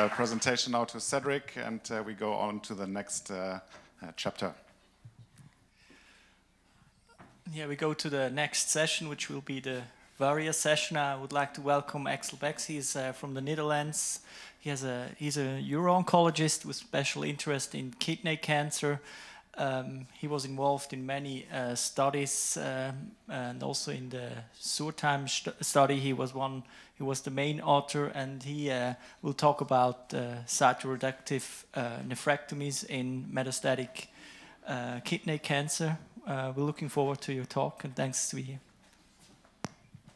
Presentation now to Cedric, and we go on to the next chapter. Yeah, we go to the next session, which will be the Varia session. I would like to welcome Axel Becks. He's from the Netherlands. He's a uro-oncologist with special interest in kidney cancer. He was involved in many studies, and also in the SURTIME study. He was the main author, and he will talk about cytoreductive nephrectomies in metastatic kidney cancer. We're looking forward to your talk, and thanks to be here.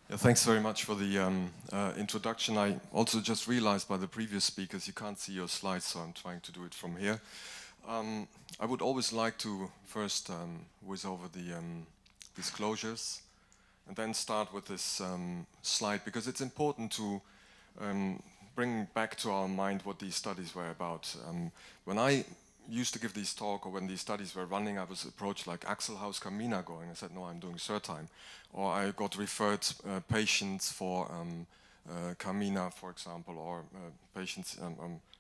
Yeah, thanks very much for the introduction. I also just realized by the previous speakers you can't see your slides, so I'm trying to do it from here. I would always like to first whiz over the disclosures and then start with this slide, because it's important to bring back to our mind what these studies were about. When I used to give these talk, or when these studies were running, I was approached like, Axel, how's Camina going? I said, no, I'm doing SURTIME. Or I got referred patients for camina, for example, or patients,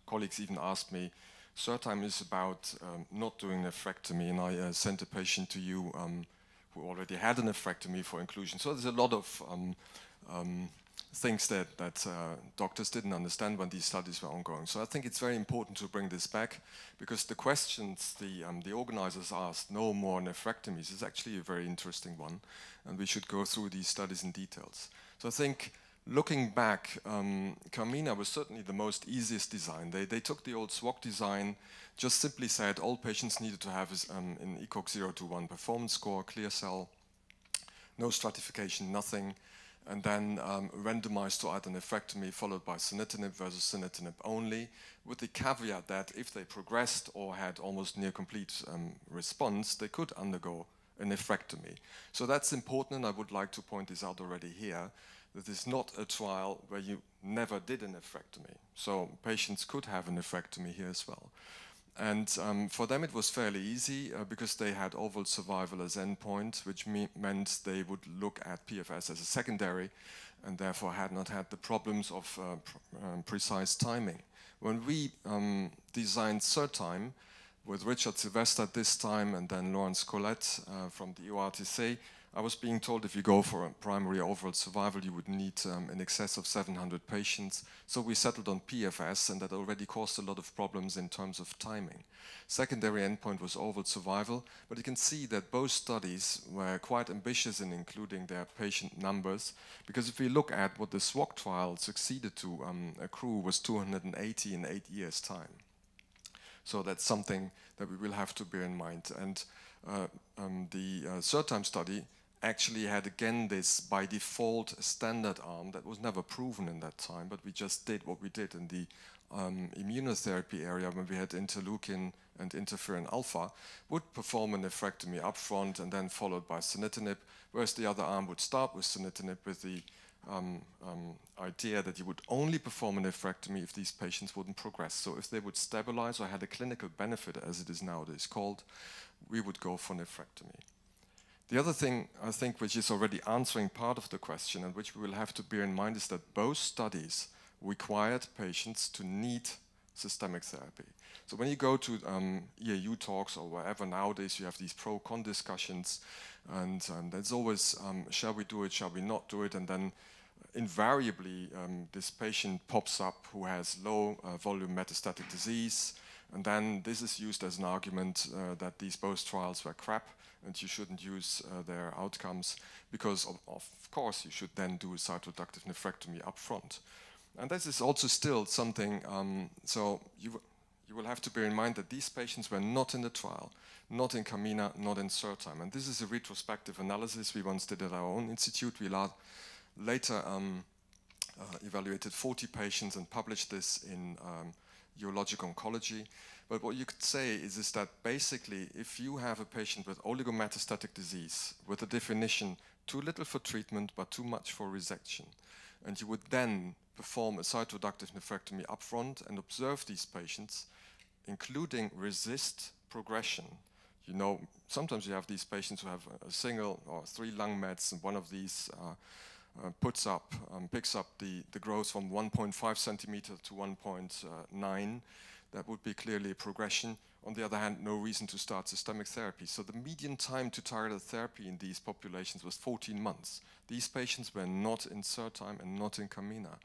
colleagues even asked me, SURTIME is about not doing nephrectomy, and I sent a patient to you who already had a nephrectomy for inclusion. So there's a lot of things that doctors didn't understand when these studies were ongoing. So I think it's very important to bring this back, because the questions the organizers asked, no more nephrectomies, is actually a very interesting one, and we should go through these studies in details. So I think, looking back, camina was certainly the most easiest design. They took the old SWOG design, just simply said all patients needed to have an ECOG 0 to 1 performance score, clear cell, no stratification, nothing, and then randomized to either nephrectomy followed by sunitinib versus sunitinib only, with the caveat that if they progressed or had almost near complete response, they could undergo a nephrectomy. So that's important, and I would like to point this out already here, that it's not a trial where you never did a nephrectomy. So patients could have a nephrectomy here as well. And for them it was fairly easy because they had overall survival as endpoint, which meant they would look at PFS as a secondary, and therefore had not had the problems of precise timing. When we designed SURTIME with Richard Sylvester at this time, and then Laurence Collette from the EORTC, I was being told if you go for a primary overall survival, you would need in excess of 700 patients. So we settled on PFS, and that already caused a lot of problems in terms of timing. Secondary endpoint was overall survival, but you can see that both studies were quite ambitious in including their patient numbers, because if we look at what the SWOG trial succeeded to accrue was 280 in 8 years' time. So that's something that we will have to bear in mind. And the SURTIME study actually had again this by default standard arm that was never proven in that time, but we just did what we did in the immunotherapy area when we had interleukin and interferon alpha, would perform a nephrectomy upfront and then followed by sunitinib, whereas the other arm would start with sunitinib with the idea that you would only perform a nephrectomy if these patients wouldn't progress. So if they would stabilize or had a clinical benefit, as it is nowadays called, we would go for nephrectomy. The other thing, I think, which is already answering part of the question and which we will have to bear in mind, is that both studies required patients to need systemic therapy. So when you go to EAU talks or wherever nowadays, you have these pro-con discussions, and there's always, shall we do it, shall we not do it? And then invariably, this patient pops up who has low volume metastatic disease, and then this is used as an argument that these both trials were crap, and you shouldn't use their outcomes, because of course you should then do a cytoreductive nephrectomy up front. And this is also still something, so you will have to bear in mind that these patients were not in the trial, not in camina, not in SURTIME. And this is a retrospective analysis we once did at our own institute. We later evaluated 40 patients and published this in urologic oncology. But what you could say is that basically, if you have a patient with oligometastatic disease with a definition too little for treatment but too much for resection, and you would then perform a cytoreductive nephrectomy upfront and observe these patients, including resist progression. You know, sometimes you have these patients who have a single or 3 lung mets, and one of these picks up the growth from 1.5 centimeter to 1.9, that would be clearly a progression. On the other hand, no reason to start systemic therapy. So the median time to targeted therapy in these populations was 14 months. These patients were not in CERTime and not in camina.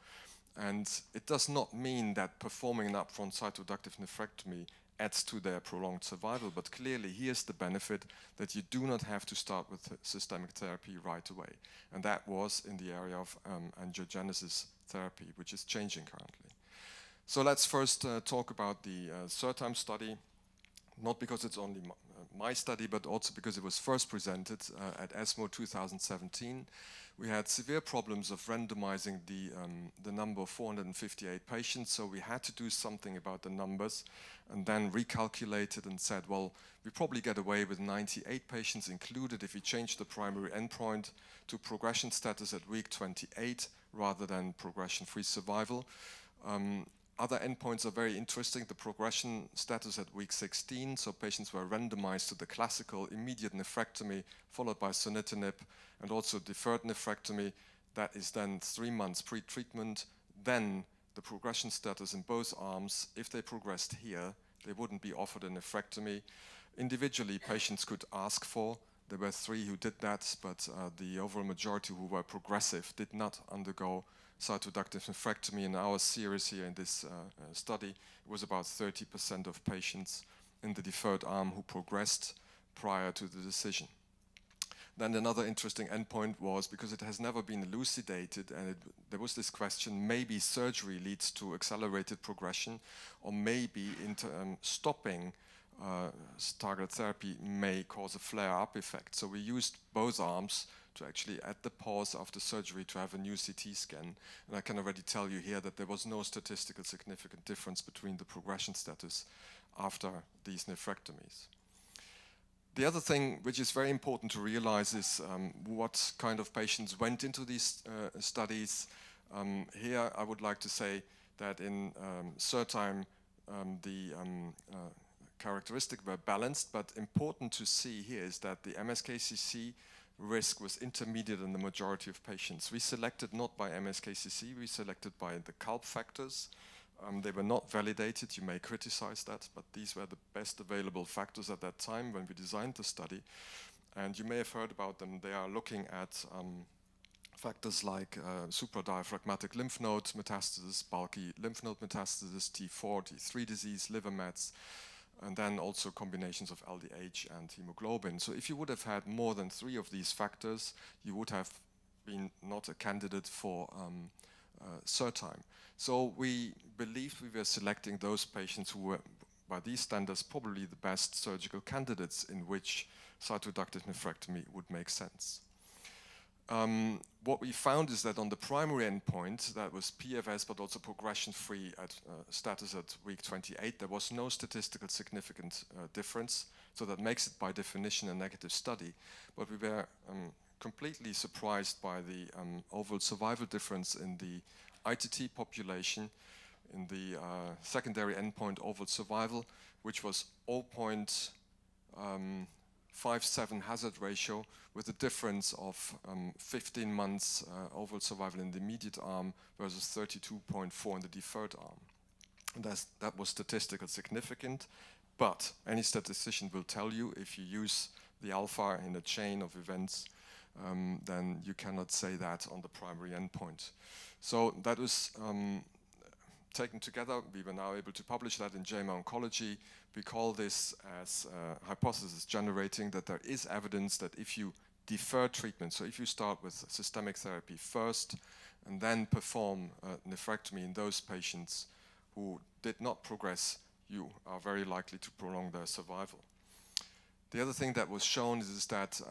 And it does not mean that performing an upfront cytoreductive nephrectomy adds to their prolonged survival, but clearly here's the benefit that you do not have to start with systemic therapy right away. And that was in the area of angiogenesis therapy, which is changing currently. So let's first talk about the CERTime study, not because it's only my study, but also because it was first presented at ESMO 2017. We had severe problems of randomizing the number of 458 patients, so we had to do something about the numbers and then recalculated and said, well, we probably get away with 98 patients included if we change the primary endpoint to progression status at week 28 rather than progression-free survival. Other endpoints are very interesting. The progression status at week 16, so patients were randomized to the classical immediate nephrectomy followed by sunitinib and also deferred nephrectomy. That is then 3 months pre-treatment. Then the progression status in both arms, if they progressed here, they wouldn't be offered a nephrectomy. Individually, patients could ask for. There were 3 who did that, but the overall majority who were progressive did not undergo cytoreductive nephrectomy. In our series here in this study, it was about 30% of patients in the deferred arm who progressed prior to the decision. Then another interesting endpoint was, because it has never been elucidated, and there was this question, maybe surgery leads to accelerated progression, or maybe stopping targeted therapy may cause a flare-up effect. So we used both arms to actually add the pause after surgery to have a new CT scan. And I can already tell you here that there was no statistical significant difference between the progression status after these nephrectomies. The other thing which is very important to realize is what kind of patients went into these studies. Here I would like to say that in CERTime the characteristics were balanced, but important to see here is that the MSKCC risk was intermediate in the majority of patients. We selected not by MSKCC, we selected by the CALP factors. They were not validated, you may criticize that, but these were the best available factors at that time when we designed the study. And you may have heard about them. They are looking at factors like supradiaphragmatic lymph node metastasis, bulky lymph node metastasis, T4, T3 disease, liver mets, and then also combinations of LDH and hemoglobin. So if you would have had more than 3 of these factors, you would have been not a candidate for CERTime. So we believed we were selecting those patients who were, by these standards, probably the best surgical candidates in which cytoreductive nephrectomy would make sense. What we found is that on the primary endpoint, that was PFS, but also progression-free status at week 28, there was no statistical significant difference. So that makes it, by definition, a negative study. But we were completely surprised by the overall survival difference in the ITT population, in the secondary endpoint overall survival, which was 0.57 hazard ratio, with a difference of 15 months overall survival in the immediate arm versus 32.4 in the deferred arm. And that was statistically significant, but any statistician will tell you if you use the alpha in a chain of events, then you cannot say that on the primary endpoint. So that was taken together. We were now able to publish that in JAMA Oncology. We call this as hypothesis generating, that there is evidence that if you defer treatment, so if you start with systemic therapy first and then perform nephrectomy in those patients who did not progress, you are very likely to prolong their survival. The other thing that was shown is that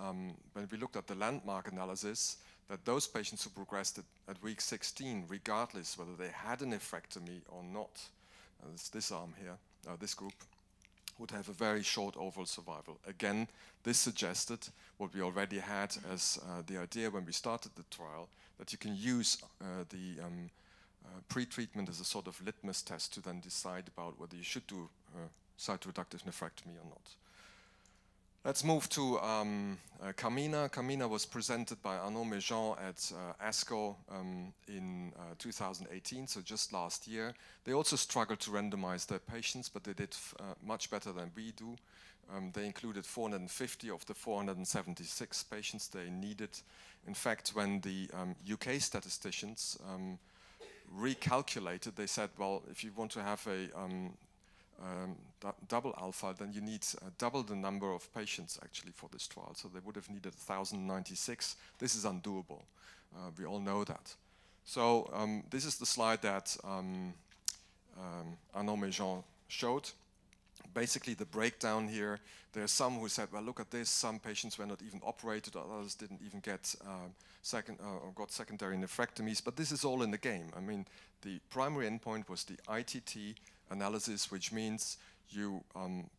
when we looked at the landmark analysis, that those patients who progressed at week 16, regardless whether they had a nephrectomy or not, it's this arm here, this group, would have a very short overall survival. Again, this suggested what we already had as the idea when we started the trial, that you can use the pre-treatment as a sort of litmus test to then decide about whether you should do cytoreductive nephrectomy or not. Let's move to Camina. Camina was presented by Arnaud Méjean at ASCO in 2018, so just last year. They also struggled to randomize their patients, but they did much better than we do. They included 450 of the 476 patients they needed. In fact, when the UK statisticians recalculated, they said, well, if you want to have a double alpha, then you need double the number of patients actually for this trial. So they would have needed 1,096. This is undoable. We all know that. So this is the slide that Arnaud Méjean showed. Basically the breakdown here, there are some who said, well, look at this, some patients were not even operated, others didn't even get got secondary nephrectomies, but this is all in the game. I mean, the primary endpoint was the ITT analysis, which means you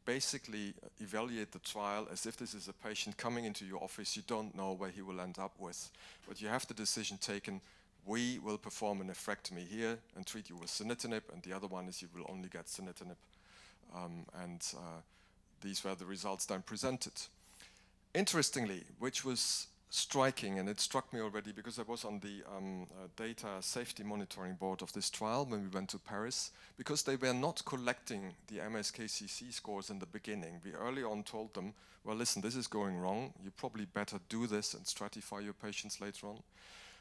basically evaluate the trial as if this is a patient coming into your office. You don't know where he will end up with, but you have the decision taken. We will perform a nephrectomy here and treat you with sunitinib, and the other one is you will only get sunitinib. These were the results then presented. Interestingly, which was striking, and it struck me already because I was on the data safety monitoring board of this trial when we went to Paris, because they were not collecting the MSKCC scores in the beginning. We early on told them, well, listen, this is going wrong. You probably better do this and stratify your patients later on.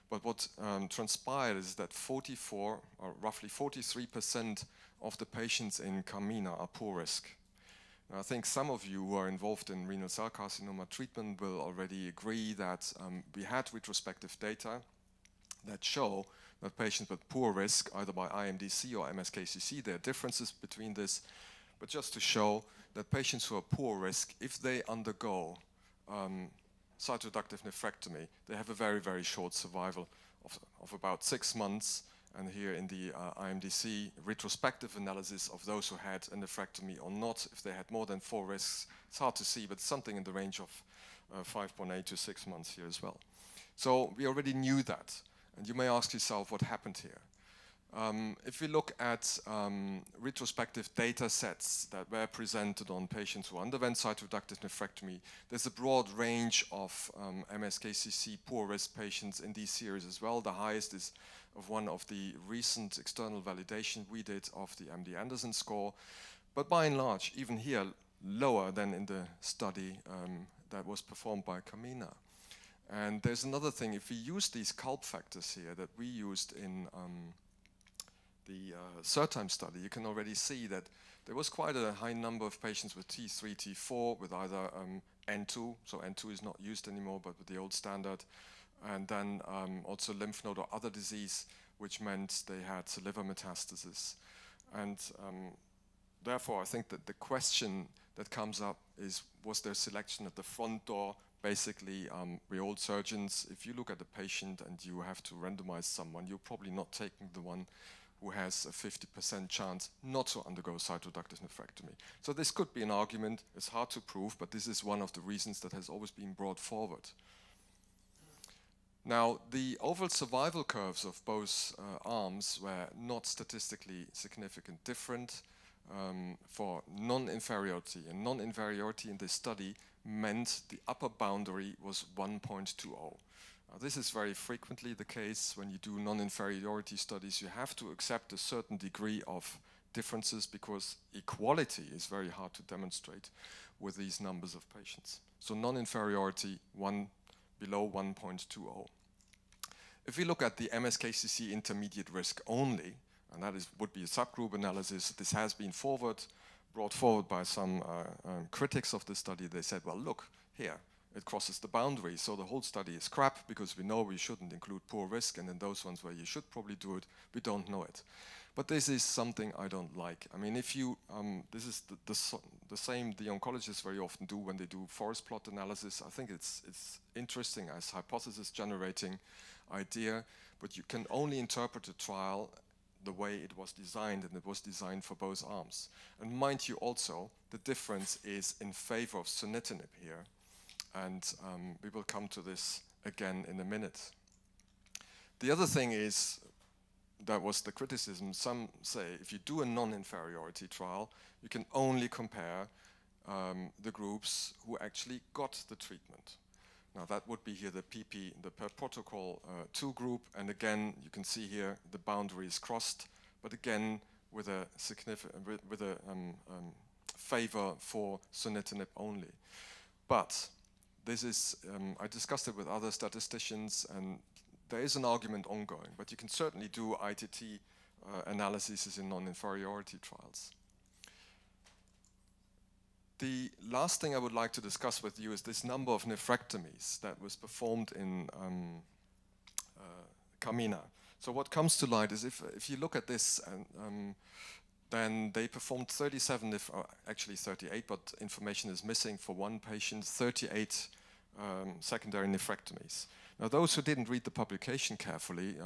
But what transpired is that 44, or roughly 43% of the patients in Camina are poor risk. Now, I think some of you who are involved in renal cell carcinoma treatment will already agree that we had retrospective data that show that patients with poor risk, either by IMDC or MSKCC, there are differences between this, but just to show that patients who are poor risk, if they undergo cytoreductive nephrectomy, they have a very, very short survival of about 6 months. And here in the IMDC retrospective analysis of those who had a nephrectomy or not, if they had more than 4 risks, it's hard to see, but something in the range of 5.8 to 6 months here as well. So we already knew that. And you may ask yourself what happened here. If we look at retrospective data sets that were presented on patients who underwent cytoreductive nephrectomy, there's a broad range of MSKCC poor risk patients in these series as well. The highest is of one of the recent external validation we did of the MD Anderson score, but by and large, even here, lower than in the study that was performed by Camina. And there's another thing, if we use these CULP factors here that we used in the CERTIME study, you can already see that there was quite a high number of patients with T3, T4 with either N2, so N2 is not used anymore, but with the old standard, and then also lymph node or other disease, which meant they had liver metastasis. And therefore, I think that the question that comes up is, was there selection at the front door? Basically, we're all surgeons. If you look at a patient and you have to randomize someone, you're probably not taking the one who has a 50% chance not to undergo cytoreductive nephrectomy. So this could be an argument. It's hard to prove, but this is one of the reasons that has always been brought forward. Now, the overall survival curves of both arms were not statistically significant different for non-inferiority. And non-inferiority in this study meant the upper boundary was 1.20. This is very frequently the case when you do non-inferiority studies. You have to accept a certain degree of differences because equality is very hard to demonstrate with these numbers of patients. So non-inferiority, below 1.20. If we look at the MSKCC intermediate risk only, and that would be a subgroup analysis, this has been brought forward by some critics of the study. They said, well, look, here, it crosses the boundary, so the whole study is crap because we know we shouldn't include poor risk, and in those ones where you should probably do it, we don't know it. But this is something I don't like. I mean, if you, this is the same the oncologists very often do when they do forest plot analysis. I think it's interesting as hypothesis generating idea, but you can only interpret a trial the way it was designed, and it was designed for both arms. And mind you also, the difference is in favor of sunitinib here. And we will come to this again in a minute. The other thing is, that was the criticism, some say if you do a non-inferiority trial, you can only compare the groups who actually got the treatment. Now that would be here the PP, the per protocol 2 group, and again you can see here the boundary is crossed, but again with a significant, with a favor for sunitinib only. But this is, I discussed it with other statisticians, and there is an argument ongoing, but you can certainly do ITT analyses in non-inferiority trials. The last thing I would like to discuss with you is this number of nephrectomies that was performed in Camina. So what comes to light is if you look at this, and then they performed 37, actually 38, but information is missing for one patient, 38 secondary nephrectomies. Now those who didn't read the publication carefully,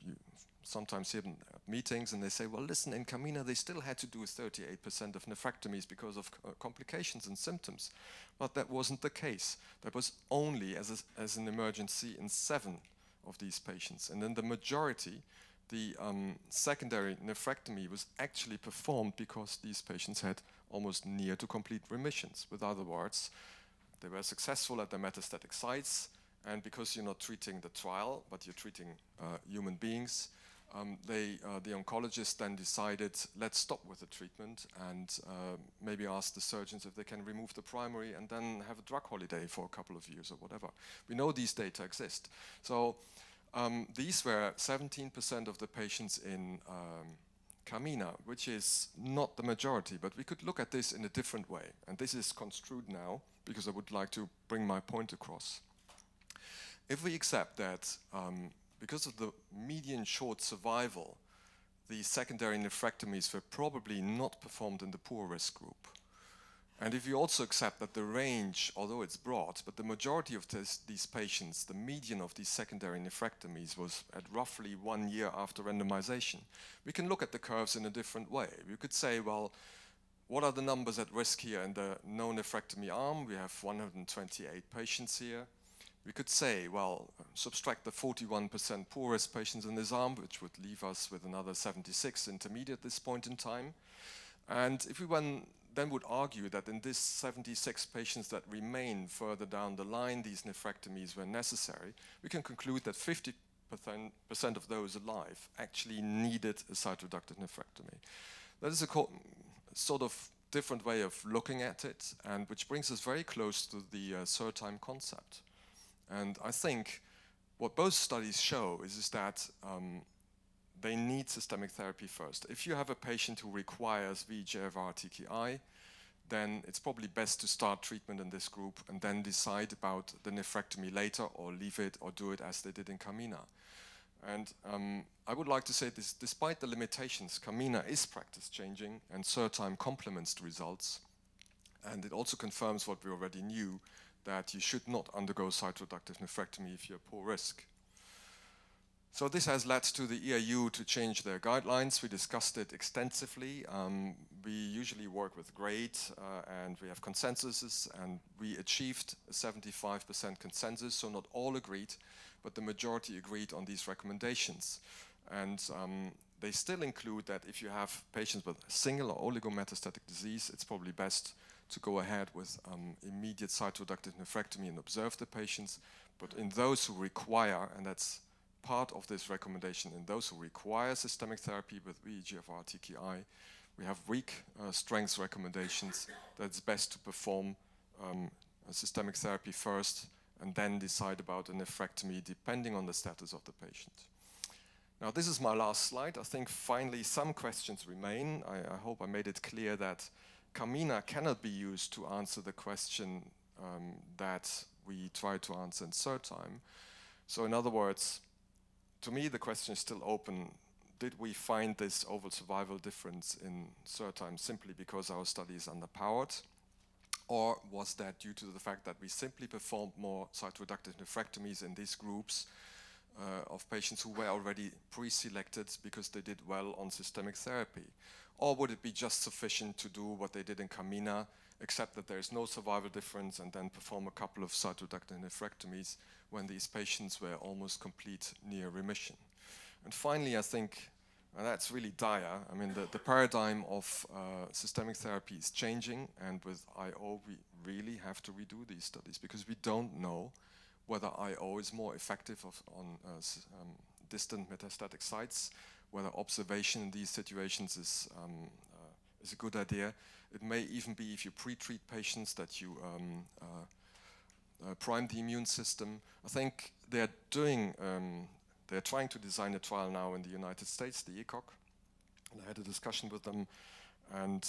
you sometimes hear them at meetings and they say, well listen, in Camina they still had to do 38% of nephrectomies because of complications and symptoms. But that wasn't the case. That was only as an emergency in 7 of these patients. And then the majority, the secondary nephrectomy was actually performed because these patients had almost near to complete remissions. With other words, they were successful at their metastatic sites, and because you're not treating the trial, but you're treating human beings, the oncologist then decided, let's stop with the treatment and maybe ask the surgeons if they can remove the primary and then have a drug holiday for a couple of years or whatever. We know these data exist. So these were 17% of the patients in Camina, which is not the majority, but we could look at this in a different way. And this is construed now because I would like to bring my point across. If we accept that because of the median short survival, the secondary nephrectomies were probably not performed in the poor risk group. And if you also accept that the range, although it's broad, but the majority of these patients, the median of these secondary nephrectomies was at roughly 1 year after randomization, we can look at the curves in a different way. We could say, well, what are the numbers at risk here in the no nephrectomy arm? We have 128 patients here. We could say, well, subtract the 41% poor risk patients in this arm, which would leave us with another 76 intermediate at this point in time. And if we then would argue that in this 76 patients that remain further down the line, these nephrectomies were necessary, we can conclude that 50% of those alive actually needed a cytoreductive nephrectomy. That is a sort of different way of looking at it, and which brings us very close to the SIR-time concept. And I think what both studies show is that they need systemic therapy first. If you have a patient who requires VEGFR TKI, then it's probably best to start treatment in this group and then decide about the nephrectomy later, or leave it or do it as they did in Camina. And I would like to say this, despite the limitations, Camina is practice changing and SIR-time complements the results. And it also confirms what we already knew, that you should not undergo cytoreductive nephrectomy if you're poor risk. So this has led to the EAU to change their guidelines. We discussed it extensively. We usually work with grade and we have consensuses, and we achieved a 75% consensus, so not all agreed, but the majority agreed on these recommendations. And they still include that if you have patients with single or oligometastatic disease, it's probably best to go ahead with immediate cytoreductive nephrectomy and observe the patients. But in those who require, and that's part of this recommendation, in those who require systemic therapy with VEGFR TKI, we have weak strength recommendations that it's best to perform a systemic therapy first and then decide about a nephrectomy depending on the status of the patient. Now this is my last slide. I think finally some questions remain. I hope I made it clear that Camina cannot be used to answer the question that we try to answer in SIR-time. So in other words, to me the question is still open. Did we find this overall survival difference in SIR-time simply because our study is underpowered? Or was that due to the fact that we simply performed more cytoreductive nephrectomies in these groups of patients who were already pre-selected because they did well on systemic therapy? Or would it be just sufficient to do what they did in Camina, except that there is no survival difference, and then perform a couple of cytoreductive nephrectomies when these patients were almost complete near remission? And finally, I think And that's really dire. I mean, the paradigm of systemic therapy is changing, and with IO, we really have to redo these studies because we don't know whether IO is more effective on distant metastatic sites, whether observation in these situations is a good idea. It may even be, if you pre-treat patients, that you prime the immune system. I think they're trying to design a trial now in the United States, the ECOG. And I had a discussion with them, and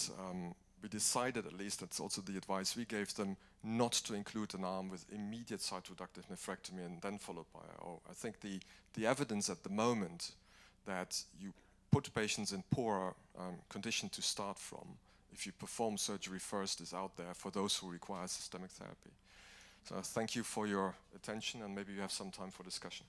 we decided, at least that's also the advice we gave them, not to include an arm with immediate cytoreductive nephrectomy and then followed by IO. I think the evidence at the moment that you put patients in poorer condition to start from, if you perform surgery first, is out there for those who require systemic therapy. So thank you for your attention, and maybe you have some time for discussion.